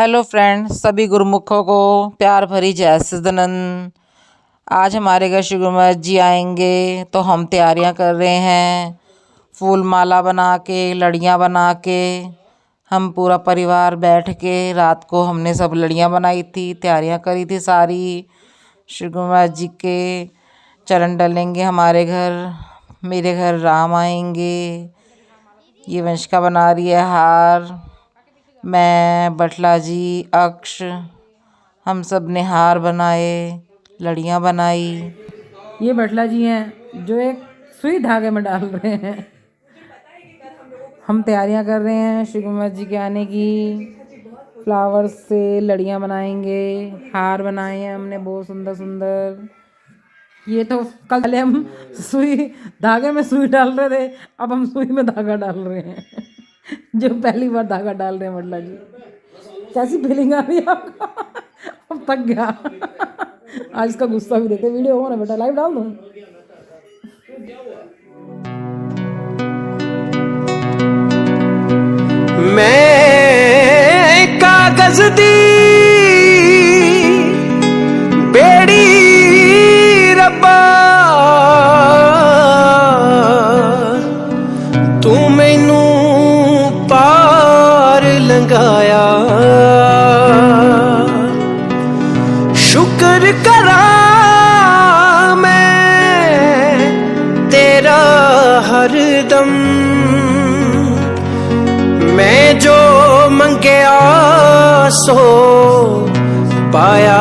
Hello friends, सभी गुरुमुखों को प्यार भरी जय सच्चिदानंद। आज हमारे घर श्री गुरु महाराज जी आएंगे तो हम तैयारियां कर रहे हैं। फूल माला बना के, लड़ियाँ बना के, हम पूरा परिवार बैठ के रात को हमने सब लड़ियाँ बनाई थी, तैयारियां करी थी सारी। श्री गुरु महाराज जी के चरण डलेंगे हमारे घर, मेरे घर राम आएंगे। ये वंशिका बना रही है हार, मैं, बटला जी, अक्ष, हम सब ने हार बनाए, लड़ियाँ बनाई। ये बटला जी हैं जो एक सुई धागे में डाल रहे हैं। हम तैयारियां कर रहे हैं श्री गुरु महाराज जी के आने की। फ्लावर्स से लड़ियाँ बनाएंगे, हार बनाए हैं हमने बहुत सुंदर सुंदर। ये तो कल पहले हम सुई धागे में सुई डाल रहे थे, अब हम सुई में धागा डाल रहे हैं। जो पहली बार धागा डाल रहे हैं बटला जी। कैसी फीलिंग आ रही है आपको? अब थक गया। आज इसका गुस्सा भी देते। वीडियो हो ना बेटा, लाइव डाल दूँ? मैं कागज दी बेड़ी रब्बा, तू मैनू पार लंघाया। शुक्र करा मैं तेरा हरदम, मैं जो मंगया सो पाया।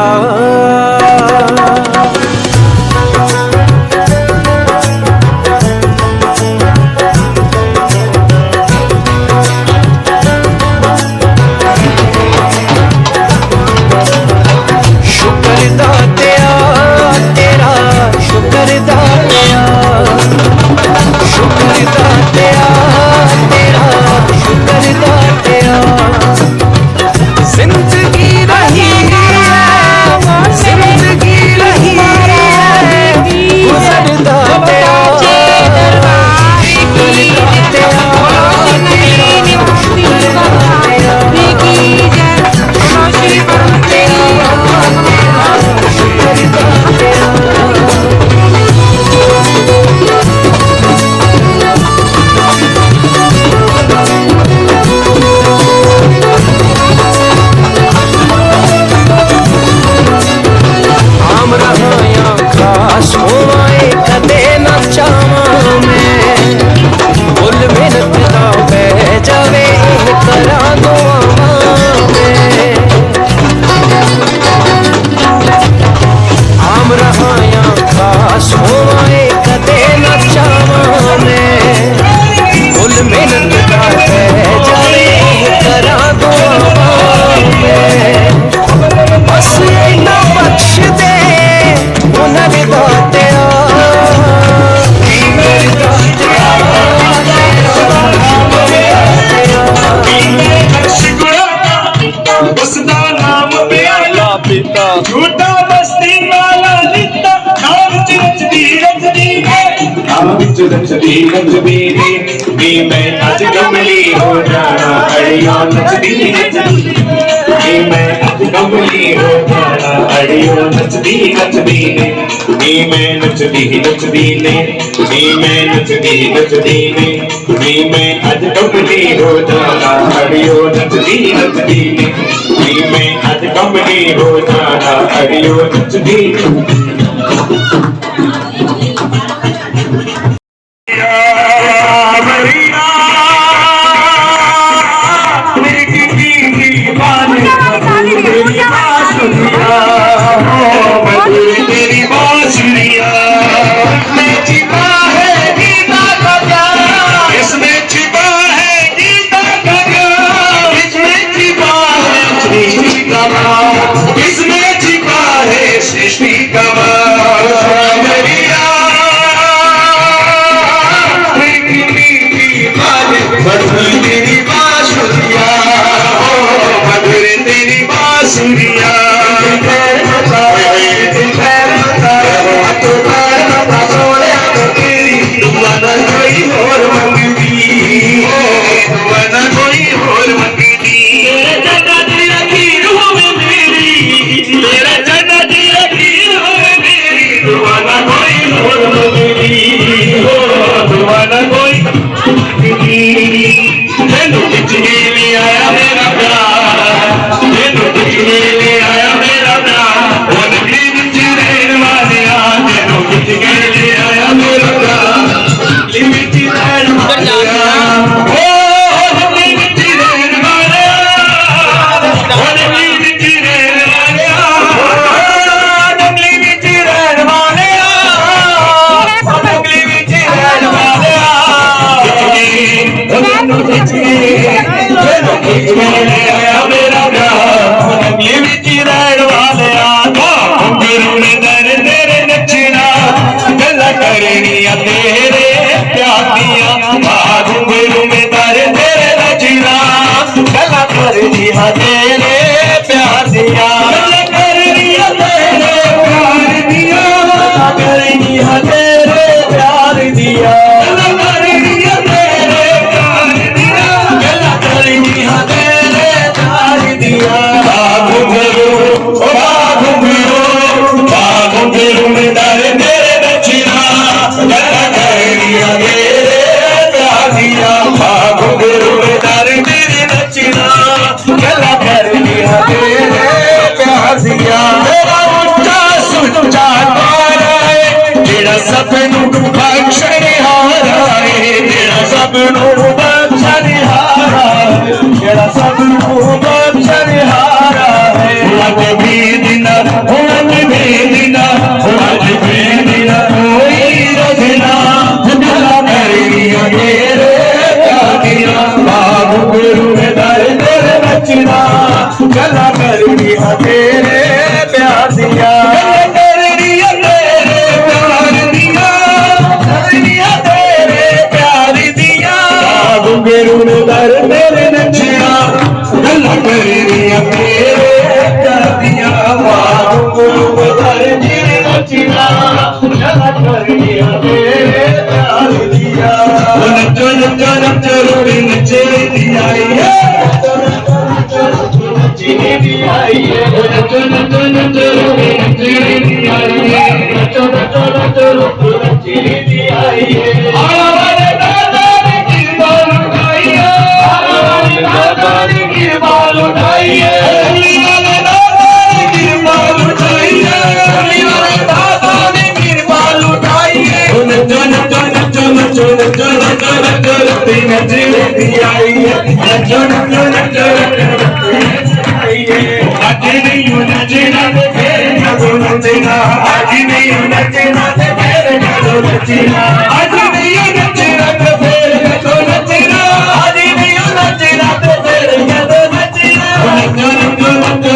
झूठा बस्ती वाला लिखता नाम रचदी नी मैं आज कमली हो जाना, अड़ियो नचदी नी मैं आज कमली हो जाना, अड़ियो नचदी नी मैं नचदी ने नी मैं नचदी ने नी मैं आज कमली हो जाना, अड़ियो नचदी ने नी मैं आज कमली हो जाना, अड़ियो नचदी। तेरी बांसुरिया में छिपा है गीता का ज्ञान, इसमें छिपा है गीता का ज्ञान, इसमें छिपा है सृष्टि का राज, इसमें छिपा है सृष्टि का राज। हाँ तेरे प्यार दिया करनी हाँ तेरे प्यार दिया करनी हाँ तेरे प्यार दिया करनी हाँ तेरे प्यार दिया करनी हाँ तेरे प्यार दिया घुंघरू में दर मेरे दक्षिणा गला करनी हाँ तेरे प्यार दिया घुंघरू में दर मेरे दक्षिणा गला करनी हाँ तेरे प्यार दिया मेरा उच्चा सुच्चा तारा है तेरा सपनों बख्शनिहारा है तेरा सपनों बख्शनिहारा है तेरा सपनों बख्शनिहारा है आज भी दिन कोई रजना गला करनी तेरे प्यार दिया घुंघरू में दर तेरे बचना गला करनी तेरे प्यार दिया करनी तेरे प्यार दिया करनी तेरे प्यार दिया घुंघरू में दर तेरे बचना गला करनी तेरे प्यार दिया घुंघरू में दर तेरे बचना गला करनी तेरे प्यार दिया नचो नचो नचो रोड़ी नचे दिया नचने भी आई है नचो नचो नचो रोड़ी नचने भी आई है नचो नचो नचो रोड़ी नचने भी आई है आला वाले दादा ने गिरबाल उठाई है आला वाले दादा ने गिरबाल उठाई है अली वाले दादा ने गिरबाल उठाई है अली वाले दादा ने गिरबाल उठाई है नचो नचो नचो नचो नचो नचो नचो रोड़ी नचने भी आई है नचो नचो नचो आज नहीं नचना तो फिर कदों नचना आज नहीं नचना तो फिर कदों नचना आज नहीं नचना तो फिर कदों नचना आज नहीं नचना तो फिर कदों नचना नचो नचो नचो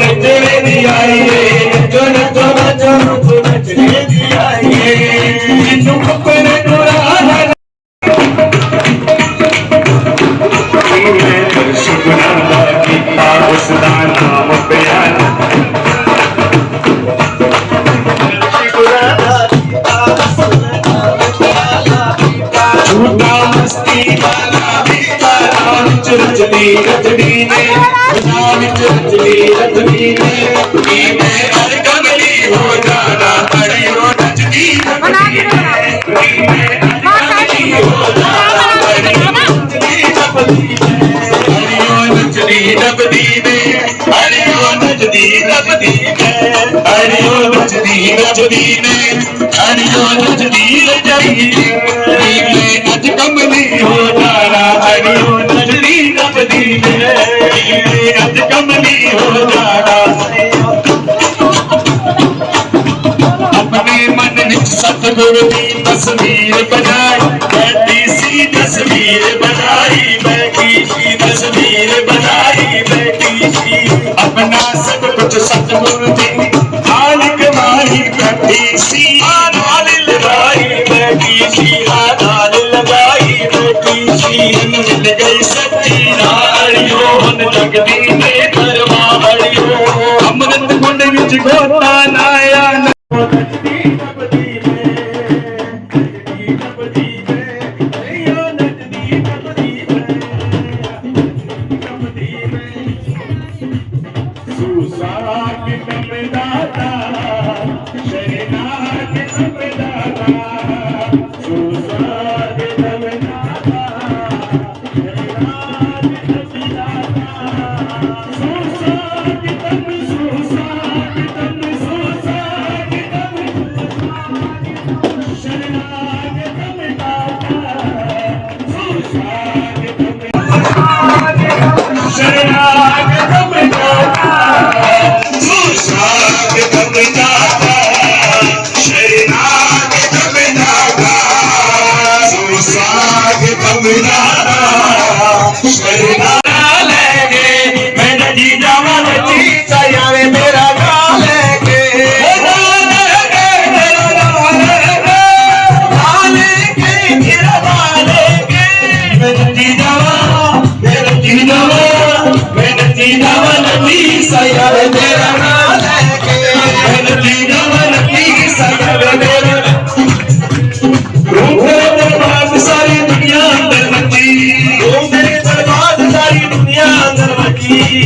नचने दी आई है नचो नचो नचो नचने दी आई है जिन्नू अपने दुराना शुक्राना किया उसका नाम बयान झूठा मस्ती वाला भी रजनी रजनी ने रजनी रजनी ने मैं हर कमली हो जाना अड़ियो रजनी रजनी ने मैं हर कमली हो जाना अड़ियो रजनी नचदी नबदी ने हरियो नचदी नबदी ने हरियो नचदी नबदी ने हरियो नचदी रजाई ने अज कमली हो जाना हरियो नचदी नबदी ने अज कमली हो जाना अपने मन विच सतगुरु की तस्वीर बनाई बैठी सी तस्वीर बनाई बैठी सी तस्वीर बनाई बैठी सी अपना सब कुछ सतगुरु दी मालिक माही बैठी सी नाल लगाई बैठी सी नाल लगाई बैठी सी मिल गई सच्ची नालियो मन लगदी ने दरबारियो अमृत कुंड विच गोता नाया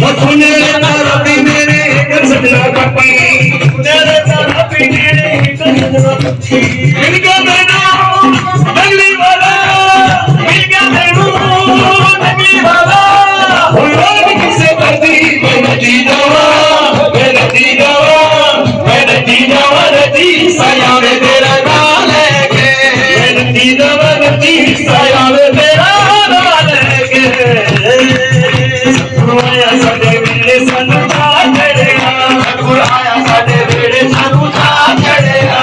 वो सुने तारा भी मेरे कर सजना पट्टी तेरे तारा भी मेरे कर सजना पट्टी मिल गया मैनू नगली वाला मिल गया मैनू नगली वाला हुई रोग किसे करती मैं नदी जावा मैं नदी जावा मैं नदी जावा नदी साया में तेरा नाम लेके मैं नदी जावा नदी साया में तेरा नाम लेके आया साडे वेले सानू था चढ़िया आया साडे वेले सानू था चढ़िया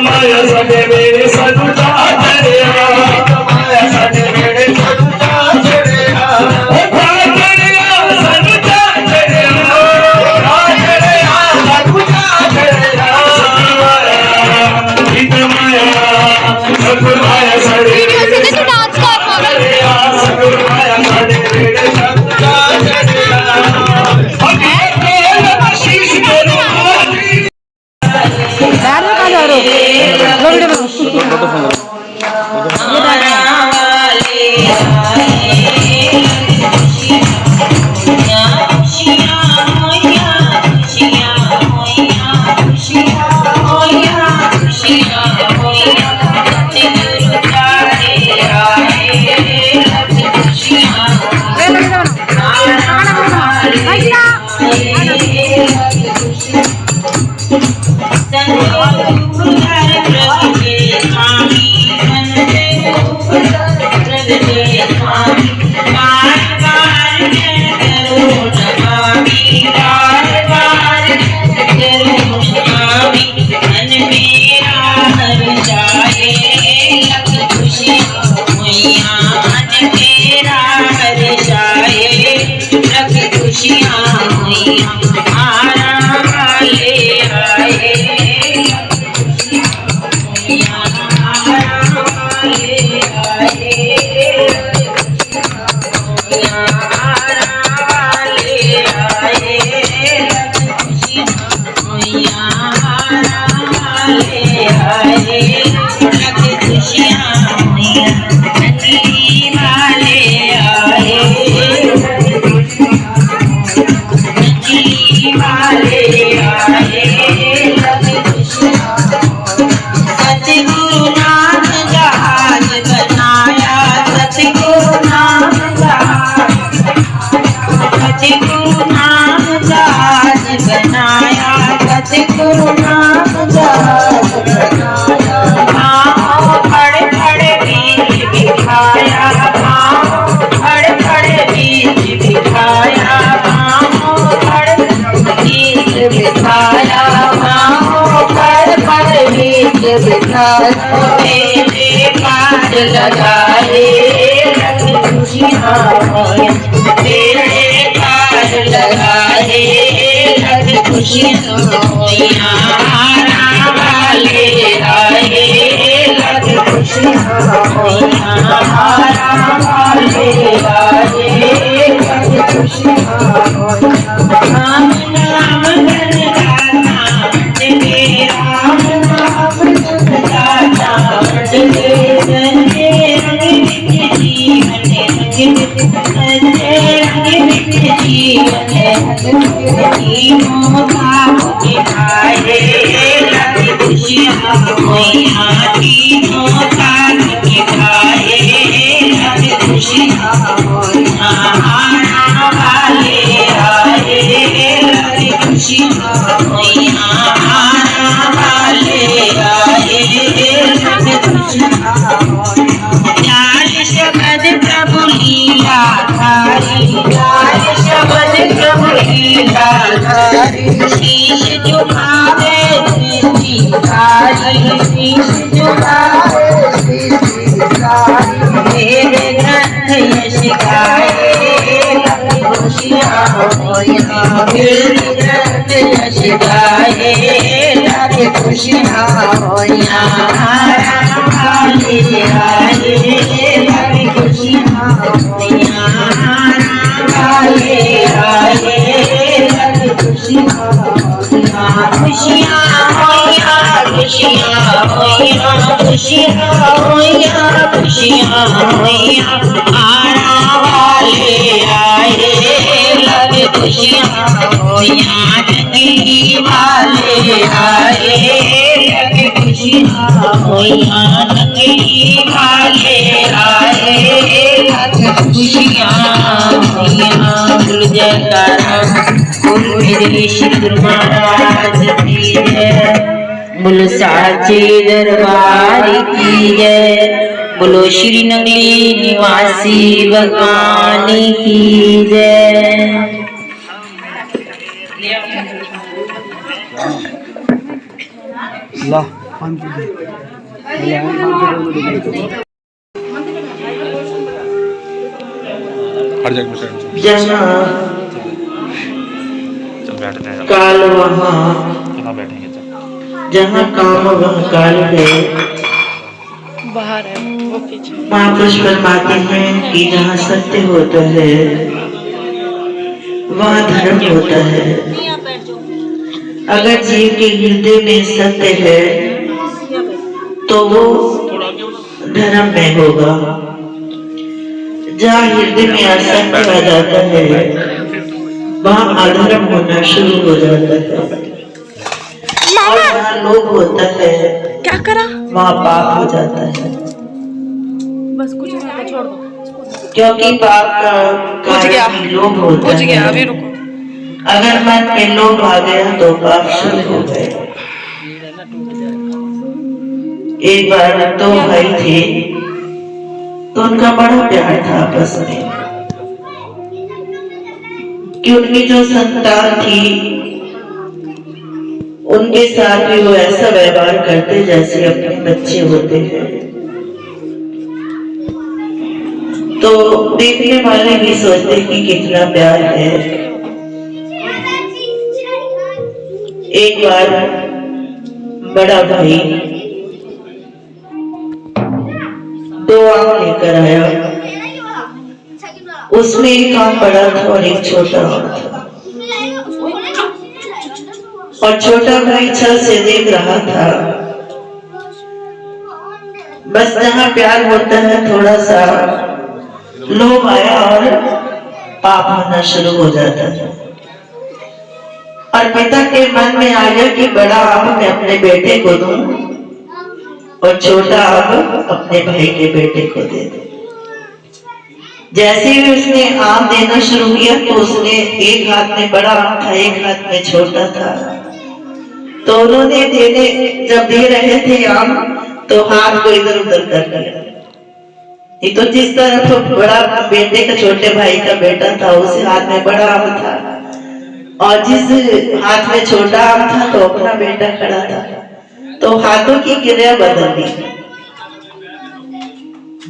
माया साडे वेले सानू था चढ़िया माया साडे वेले सानू था चढ़िया सानू था चढ़िया सानू था चढ़िया माया सतगुर आया साडे वेले डांस कर सतगुर आया साडे वेले सानू था चढ़िया आशीष करो बैठ में कहाँ जा रहे हो? वीडियो बनाओ। खुशियाँ आना वाले आए लगे खुशियाँ होइयाँ नंगी वाले आए, लख खुशियाँ होइयाँ नंगी वाले आए, लख खुशियाँ होइयाँ। बोल जयकारा बोल मेरे श्री गुरु महाराज की जय, बोलो साचे दरबार की जय, बोलो श्री नंगली निवासी भगवान की जय। जहाँ काल वहाँ, जहाँ काम वहाँ काल है। महापुरुष फरमाते हैं कि जहाँ सत्य होता है वहाँ धर्म होता है। अगर जीव के हृदय में सत्य है तो वो धर्म में होगा। जहाँ हृदय में असत्य आ जाता है वहाँ अधर्म होना शुरू हो जाता है। और जहाँ लोभ होता है क्या करा वहाँ पाप हो जाता है। बस कुछ नहीं छोड़ दो क्योंकि पाप का बुझ गया कारण लोभ होता बुझ गया है। अभी रुको अगर मन में लोभ आ गया तो पाप शुरू हो गए। एक बार दो भाई थे तो उनका बड़ा प्यार था आपस में कि उनकी जो संतान थी उनके साथ भी वो ऐसा व्यवहार करते जैसे अपने बच्चे होते हैं। तो देखने वाले भी सोचते कि कितना प्यार है। एक बार बड़ा भाई 2 आम लेकर आया, उसमें एक आम बड़ा था और एक छोटा आम था। और छोटा भाई छल से देख रहा था। बस जहाँ प्यार होता है थोड़ा सा लोभ आया और पाप होना शुरू हो जाता है। और पिता के मन में आ गया कि बड़ा आम मैं अपने बेटे को दूं और छोटा आम अपने भाई के बेटे को दे दूं। जैसे ही उसने आम देना शुरू किया तो उसने एक हाथ में बड़ा आम था, एक हाथ में छोटा था। तो उन्होंने जब दे रहे थे आम तो हाथ को इधर उधर कर दिया। ये तो जिस तरह तो बड़ा बेटे का छोटे भाई का बेटा था उस हाथ में बड़ा आम था और जिस हाथ में छोटा आम था तो अपना बेटा खड़ा था। तो हाथों की क्रिया बदल गई।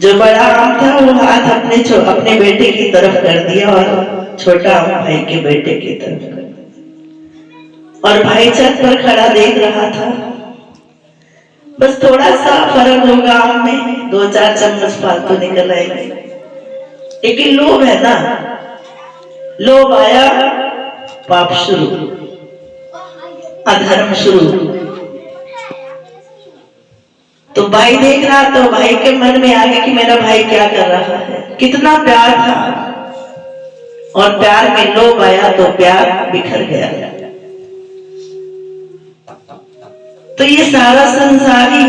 जो बड़ा आम था वो हाथ अपने बेटे की तरफ कर दिया और छोटा आम भाई के बेटे की तरफ कर दिया। और भाई छत पर खड़ा देख रहा था। बस थोड़ा सा फर्क होगा आम में, 2-4 चम्मच फालतू निकल आएंगे, लेकिन लोभ है ना। लोभ आया, पाप शुरू, अधर्म शुरू। तो भाई देख रहा तो भाई के मन में आ गया कि मेरा भाई क्या कर रहा है। कितना प्यार था और प्यार में लोभ आया तो प्यार बिखर गया। तो ये सारा संसार ही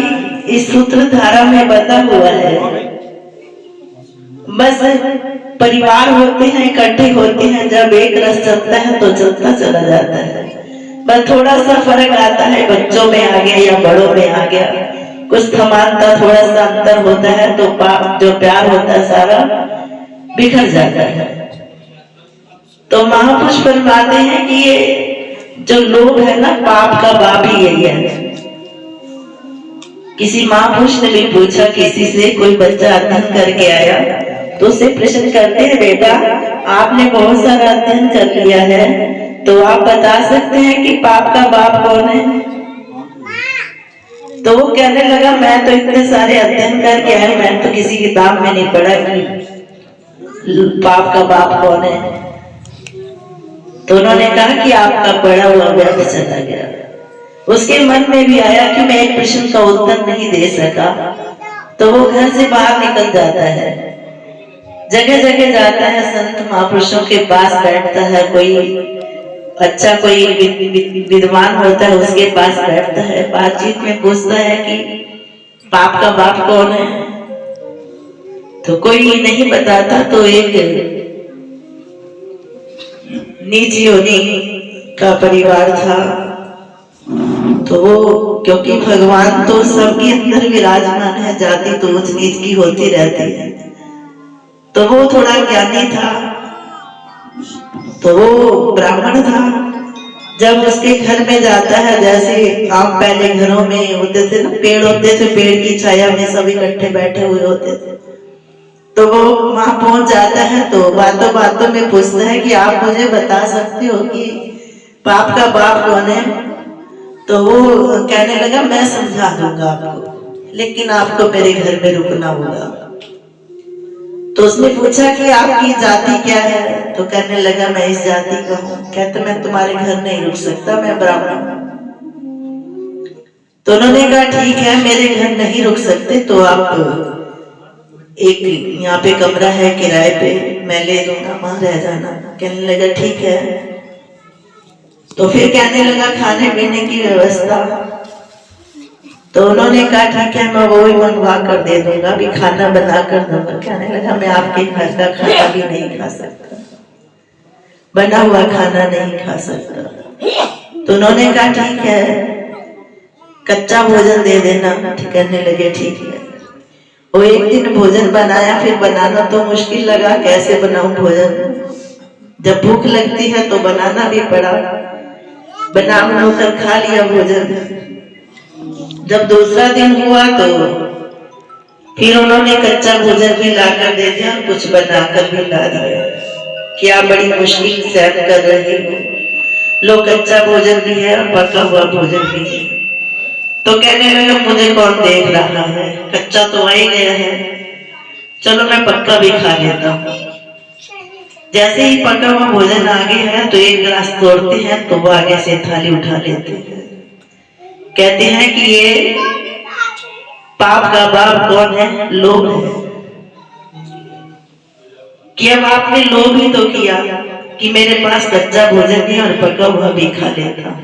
इस सूत्रधारा में बंधा हुआ है। बस परिवार होते हैं, इकट्ठे होते हैं, जब एक रस चलता है तो चलता चला जाता है। बस थोड़ा सा फर्क आता है, बच्चों में आ गया या बड़ों में आ गया, कुछ समानता थोड़ा सा अंतर होता है तो जो प्यार होता है सारा बिखर जाता है। तो महापुरुष फरमाते हैं कि ये जो लोभ है ना, पाप का बाप ही यही है। किसी महापुरुष ने भी पूछा किसी से, कोई बच्चा अध्ययन करके आया तो उससे प्रश्न करते हैं, बेटा आपने बहुत सारा अध्ययन कर लिया है तो आप बता सकते हैं कि पाप का बाप कौन है? तो वो कहने लगा, मैं तो इतने सारे अध्ययन करके आया, मैं तो किसी किताब में नहीं पढ़ा कि पाप का बाप कौन है। तो उन्होंने कहा कि आपका पढ़ा हुआ व्यर्थ चला गया। उसके मन में भी आया कि मैं एक प्रश्न का उत्तर नहीं दे सका, तो वो घर से बाहर निकल जाता है। जगह जगह जाता है, संत महापुरुषों के पास बैठता है, कोई अच्छा कोई विद्वान होता है उसके पास बैठता है, बातचीत में पूछता है कि पाप का बाप कौन है, तो कोई नहीं बताता। तो एक नीच योनि का परिवार था, तो वो क्योंकि भगवान तो सबके अंदर विराजमान है, जाति तो ऊंच नीच की होती रहती है, तो वो थोड़ा ज्ञानी था, तो वो ब्राह्मण था। जब उसके घर में जाता है, जैसे आम पहले घरों में होते थे ना, पेड़ होते थे, पेड़ की छाया में सब इकट्ठे बैठे हुए होते थे, तो वो वहां पहुंच जाता है, तो बातों बातों में पूछता है कि आप मुझे बता सकते हो कि पाप का बाप कौन है। तो वो कहने लगा मैं समझा दूंगा आपको, लेकिन आपको मेरे घर में रुकना होगा। तो उसने पूछा कि आपकी जाति क्या है, तो कहने लगा मैं इस जाति का हूँ। कहते मैं तुम्हारे घर नहीं रुक सकता, मैं ब्राह्मण हूँ। तो उन्होंने कहा ठीक है, मेरे घर नहीं रुक सकते तो आप एक यहाँ पे कमरा है किराए पे, मैं ले दूंगा, वहां रह जाना। कहने लगा ठीक है। तो फिर कहने लगा खाने पीने की व्यवस्था, तो उन्होंने कहा ठीक है मैं वो ही मंगवा कर दे दूंगा, अभी खाना बना कर दूंगा। कहने लगा मैं आपके घर का खाना भी नहीं खा सकता, बना हुआ खाना नहीं खा सकता। तो उन्होंने कहा ठीक है कच्चा भोजन दे देना। कहने लगे ठीक है। वो एक दिन भोजन बनाया, फिर बनाना तो मुश्किल लगा, कैसे बनाऊं भोजन, जब भूख लगती है तो बनाना भी पड़ा। बना बनाकर खा लिया भोजन। जब दूसरा दिन हुआ तो फिर उन्होंने कच्चा भोजन भी लाकर दे दिया, कुछ बनाकर भी ला दिया। क्या बड़ी मुश्किल से आप कर रहे हो, लो कच्चा भोजन भी है और पका हुआ भोजन भी है। तो कहने लगा मुझे कौन देख रहा है, कच्चा तो आ ही गया है, चलो मैं पक्का भी खा लेता हूँ। जैसे ही पका हुआ भोजन आगे है तो एक गिलास तोड़ते हैं, तो वो आगे से थाली उठा लेते हैं। कहते हैं कि ये पाप का बाप कौन है, लोभ है। कि अब आपने लोभ ही तो किया कि मेरे पास कच्चा भोजन है और पका हुआ भी खा लेता।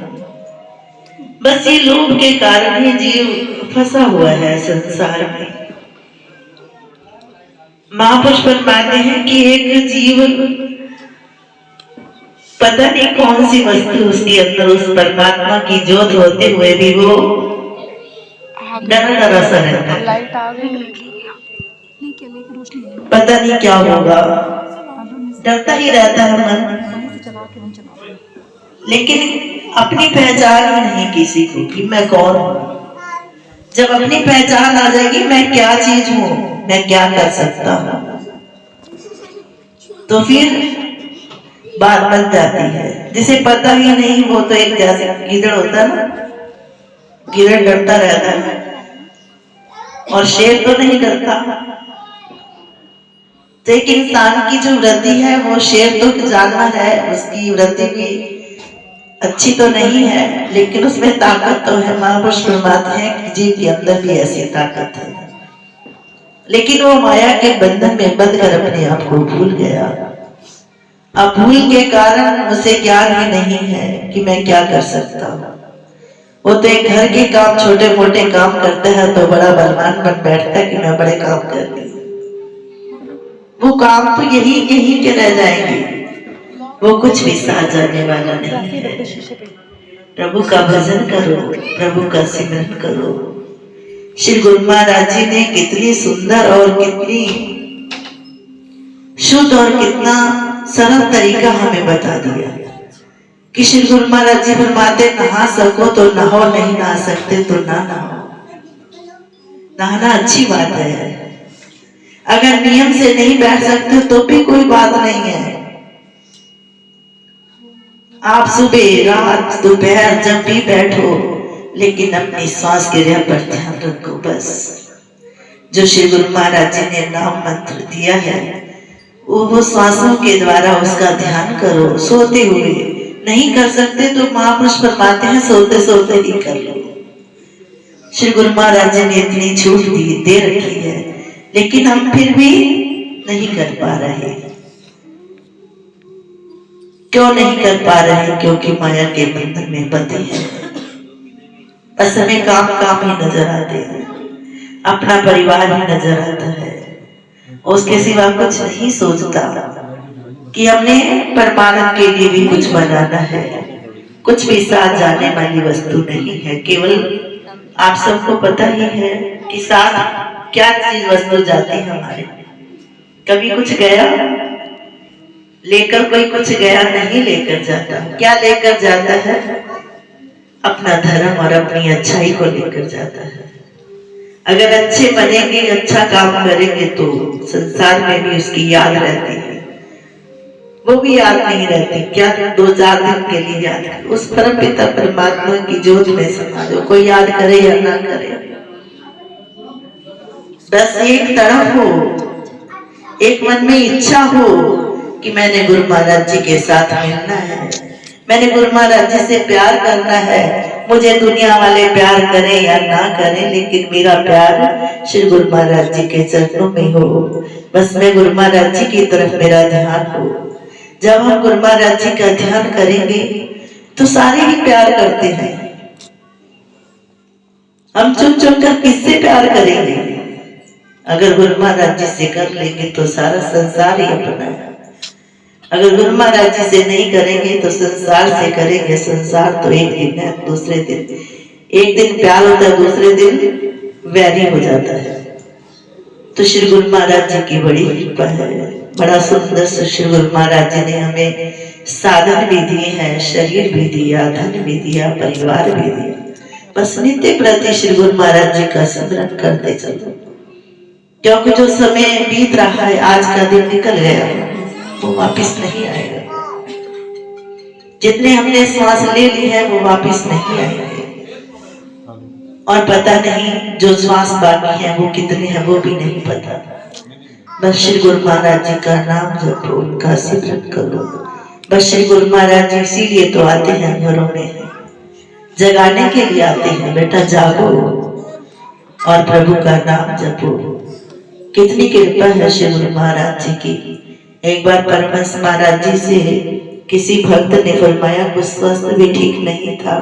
बस ये लोभ के कारण ही जीव फंसा हुआ है संसार में। महापुरुष फरमाते हैं कि एक जीव पता नहीं कौन सी वस्तु उसके अंदर, उस परमात्मा की ज्योत होते हुए भी वो डरा डरा सा रहता है, पता नहीं क्या होगा, डरता ही रहता है मन। लेकिन अपनी पहचान ही नहीं किसी को कि मैं कौन हूँ। जब अपनी पहचान आ जाएगी मैं क्या चीज हूँ, मैं क्या कर सकता हूँ, तो फिर बात बन जाती है। जिसे पता ही नहीं वो तो एक जैसे गिदड़ होता है ना, गिदड़ डरता रहता है और शेर तो नहीं डरता। तो एक इंसान की जो वृत्ति है, वो शेर तो जानवर है, उसकी वृत्ति भी अच्छी तो नहीं है, लेकिन उसमें ताकत तो है। महापुरुष फरमाते हैं कि जीव के अंदर भी ऐसी ताकत है, लेकिन वो माया के बंधन में बंधकर अपने आप को भूल गया। अब भूल के कारण उसे ज्ञान ही नहीं है कि मैं क्या कर सकता हूँ। वो तो एक घर के काम, छोटे मोटे काम करता है तो बड़ा बलवान बन बैठता है कि मैं बड़े काम कर रही हूँ। वो काम तो यही यही के रह जाएंगे, वो कुछ भी साथ जाने वाला नहीं है। प्रभु का भजन करो, प्रभु का सिमरन करो। श्री गुरु महाराज जी ने कितनी सुंदर और कितनी शुद्ध और कितना सरल तरीका हमें बता दिया कि श्री गुरु महाराज जी फरमाते नहा सको तो नहाओ, नहीं नहा सकते तो ना नहाओ। नहाना अच्छी बात है, अगर नियम से नहीं बैठ सकते तो भी कोई बात नहीं है। आप सुबह रात दोपहर जब भी बैठो, लेकिन अपनी सांस क्रिया पर ध्यान रखो। बस जो श्री गुरु महाराज जी ने नाम मंत्र दिया है वो सांसों के द्वारा उसका ध्यान करो। सोते हुए नहीं कर सकते तो महापुरुष फरमाते हैं सोते सोते ही कर लो। श्री गुरु महाराज जी ने इतनी छूट दी दे रखी है, लेकिन हम फिर भी नहीं कर पा रहे। क्यों नहीं कर पा रहे? क्योंकि माया के बंधन में बंधे हैं। बस हमें काम काम ही नजर आते हैं, अपना परिवार ही नजर आता है, उसके सिवा कुछ नहीं सोचता कि हमने परमानंद के लिए भी कुछ बनाना है। कुछ भी साथ जाने वाली वस्तु नहीं है। केवल आप सबको पता ही है कि साथ क्या चीज वस्तु जाती है हमारे। कभी कुछ गया लेकर, कोई कुछ गया नहीं लेकर जाता। क्या लेकर जाता है? अपना धर्म और अपनी अच्छाई को लेकर जाता है। अगर अच्छे बनेंगे, अच्छा काम करेंगे तो संसार में भी उसकी याद रहती है। वो भी याद नहीं रहती, क्या 2-4 दिन के लिए याद करे। उस परम पिता परमात्मा की जोत में समा जाओ, कोई याद करे या ना करे। बस एक तड़प हो, एक मन में इच्छा हो कि मैंने गुरु महाराज जी के साथ मिलना है, मैंने गुरु महाराज जी से प्यार करना है। मुझे दुनिया वाले प्यार करें या ना करें, लेकिन मेरा प्यार श्री गुरु महाराज जी के चरणों में हो। बस मैं गुरु महाराज जी की तरफ मेरा ध्यान हो। जब हम गुरु महाराज जी का ध्यान करेंगे तो सारे ही प्यार करते हैं। हम चुन चुन कर किससे प्यार करेंगे? अगर गुरु महाराज जी से कर लेंगे तो सारा संसार ही अपना है। अगर गुरु महाराज जी से नहीं करेंगे तो संसार से करेंगे। संसार तो एक दिन है, दूसरे दिन एक दिन प्यार होता है, दूसरे दिन वैरी हो जाता है। तो श्री गुरु महाराज जी की बड़ी कृपा है। बड़ा सुंदर से श्री गुरु महाराज जी ने हमें साधन भी दिए हैं, शरीर भी दिया, धन भी दिया, परिवार भी दिया। बस नित्य प्रति श्री गुरु महाराज जी का स्मरण करते चलो, क्योंकि जो समय बीत रहा है, आज का दिन निकल गया, वो वापिस नहीं आएगा। जितने हमने श्वास ले ली है वो वापिस नहीं आएंगे, और पता नहीं जो श्वास बाकी है वो कितने हैं वो भी नहीं पता। बस श्री गुरु महाराज जी का नाम जपो, उनका सिमरन करो। बस श्री गुरु महाराज जी इसीलिए तो आते हैं घरों में, जगाने के लिए आते हैं। बेटा जागो और प्रभु का नाम जपो। कितनी कृपा है श्री गुरु महाराज जी की। एक बार परमहंस महाराज जी से किसी भक्त ने फरमाया, कुछ स्वास्थ्य भी ठीक नहीं था,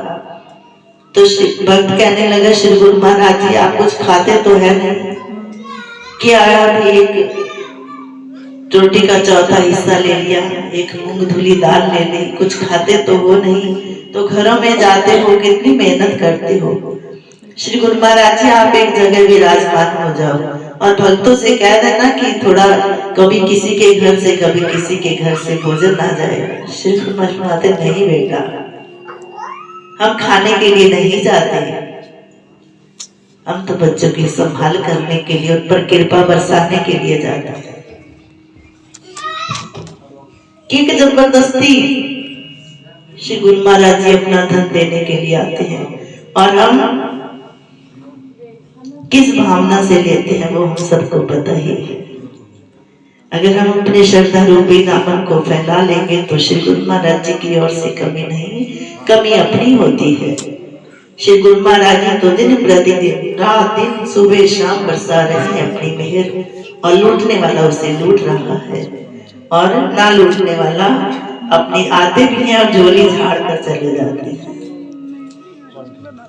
तो भक्त कहने लगा, श्री गुरु महाराज जी आप कुछ खाते तो है नहीं? क्या आप एक रोटी का चौथा हिस्सा ले लिया, एक मूंग धुली दाल ले ली, कुछ खाते तो हो नहीं? तो घरों में जाते हो, कितनी मेहनत करते हो। श्री गुरु महाराज जी आप एक जगह विराजमान हो जाओ और भक्तों से कह देना कि थोड़ा कभी किसी के घर से कभी किसी के घर से भोजन आ जाए। श्री गुरु महाराज नहीं बेटा, हम खाने के लिए नहीं जाते, हम तो बच्चों की संभाल करने के लिए, उन पर कृपा बरसाने के लिए जाते हैं। कि जबरदस्ती श्री गुरु महाराज जी अपना धन देने के लिए आते हैं, और हम किस भावना से लेते हैं वो हम सबको पता ही है। अगर हम अपने श्रद्धा रूपी दामन को फैला लेंगे तो श्री गुरु महाराज जी की ओर से कमी नहीं, कमी अपनी होती है। श्री गुरु महाराज जी तो दिन प्रतिदिन रात दिन सुबह शाम बरसा रहे हैं अपनी मेहर, और लूटने वाला उसे लूट रहा है, और ना लूटने वाला अपनी आते भी हैं और झोली झाड़ कर चले जाते हैं।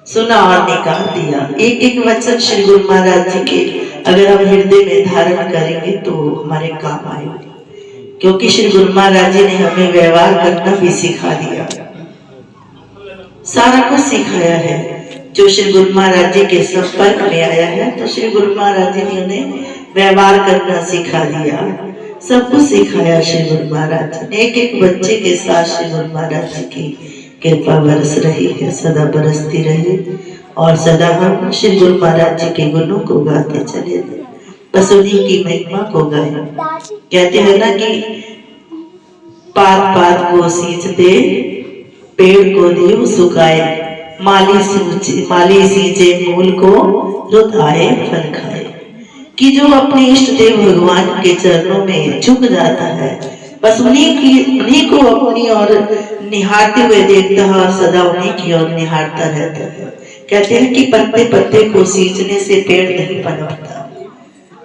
सुना और निकाल दिया। एक एक वचन श्री गुरु महाराज जी के अगर हम हृदय में धारण करेंगे तो हमारे काम आएंगे, क्योंकि श्री गुरु महाराज जी ने हमें व्यवहार करना भी सिखा दिया, सारा कुछ सिखाया है। जो श्री गुरु महाराज जी के संपर्क में आया है तो श्री गुरु महाराज जी ने उन्हें व्यवहार करना सिखा दिया, सब कुछ सिखाया श्री गुरु महाराज जी ने। एक एक बच्चे के साथ श्री गुरु महाराज जी की कृपा बरस रही है, सदा बरसती रहे, और सदा हम श्री गुरु महाराज जी के गुणों को गाते चले जाए, बस उन्हीं की महिमा को गाए। कहते हैं ना कि पात पात को सींचते पेड़ को देव सुखाए, माली सींचे मूल को रुधाए फल खाए। कि जो अपने इष्ट देव भगवान के चरणों में झुक जाता है, बस उन्हीं को अपनी ओर निहारते हुए देखता है और सदा उन्हीं की ओर निहारता रहता है। कहते हैं कि पत्ते पत्ते को सींचने से पेड़ नहीं पनपता।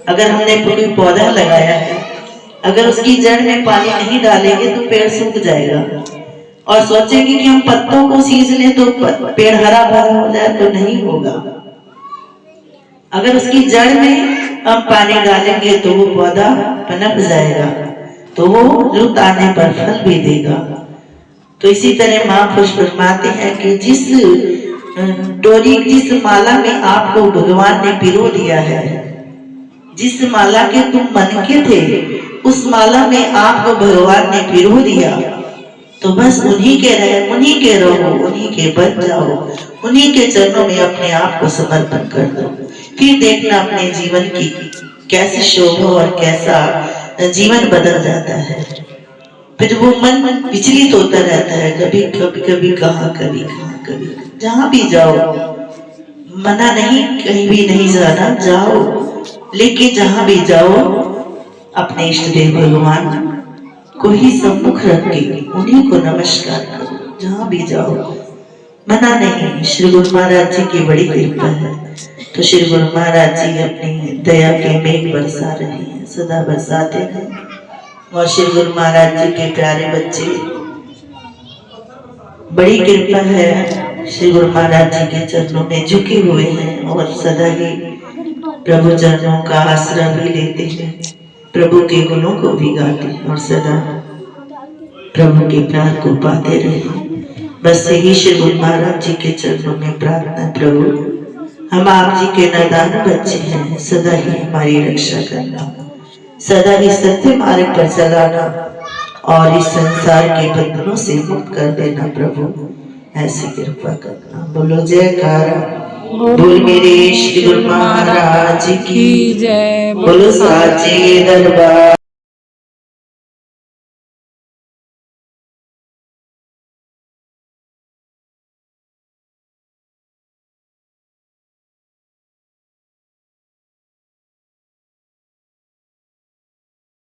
अगर हमने कोई पौधा लगाया है अगर उसकी जड़ में पानी नहीं डालेंगे तो पेड़ सूख जाएगा, और सोचेंगे कि हम पत्तों को सींच लें तो पेड़ हरा भरा हो जाए, तो नहीं होगा। अगर उसकी जड़ में हम पानी डालेंगे तो वो पौधा पनप जाएगा, तो वो रुत आने पर फल भी देगा। तो इसी तरह महापुरुष फरमाते हैं कि जिस डोरी, जिस माला में आपको भगवान ने पिरो दिया है, जिस माला के तुम मन के थे, उस माला में आपको भगवान ने पिरो दिया, तो बस उन्हीं के रहे, उन्हीं के रहो, उन्हीं के बन जाओ, उन्हीं के चरणों में अपने आप को समर्पण कर दो। फिर देखना अपने जीवन की कैसी शोभा और कैसा जीवन बदल जाता है। फिर वो मन विचलित होता रहता है, कभी कभी कभी कहाँ, कभी कहाँ, कभी जहां भी जाओ, मना नहीं, कहीं भी नहीं जाना, जाओ, लेकिन जहां भी जाओ अपने इष्ट देव भगवान को ही सम्मुख रख के उन्हीं को नमस्कार करो, जहां भी जाओ, मना नहीं। श्री गुरु महाराज जी की बड़ी कृपा है, तो श्री गुरु महाराज जी अपनी दया के मेघ बरसा रहे हैं, सदा बरसाते हैं। और श्री गुरु महाराज जी के प्यारे बच्चे, बड़ी कृपा है, श्री गुरु महाराज जी के चरणों में झुके हुए हैं और सदा ही प्रभु चरणों का आश्रय भी लेते हैं, प्रभु के गुणों को भी गाते हैं और सदा प्रभु के प्यार को पाते रहे। बस यही श्री गुरु महाराज जी के चरणों में प्रार्थना, प्रभु हम आप जी के नादान बच्चे हैं, सदा ही हमारी रक्षा करना, सदा ही सत्य मार्ग पर चलाना और इस संसार के बंधनों से मुक्त कर देना प्रभु, ऐसी कृपा करना। बोलो जयकारा, बोल मेरे श्री गुरु महाराज की जय, बोलो साचे दरबार।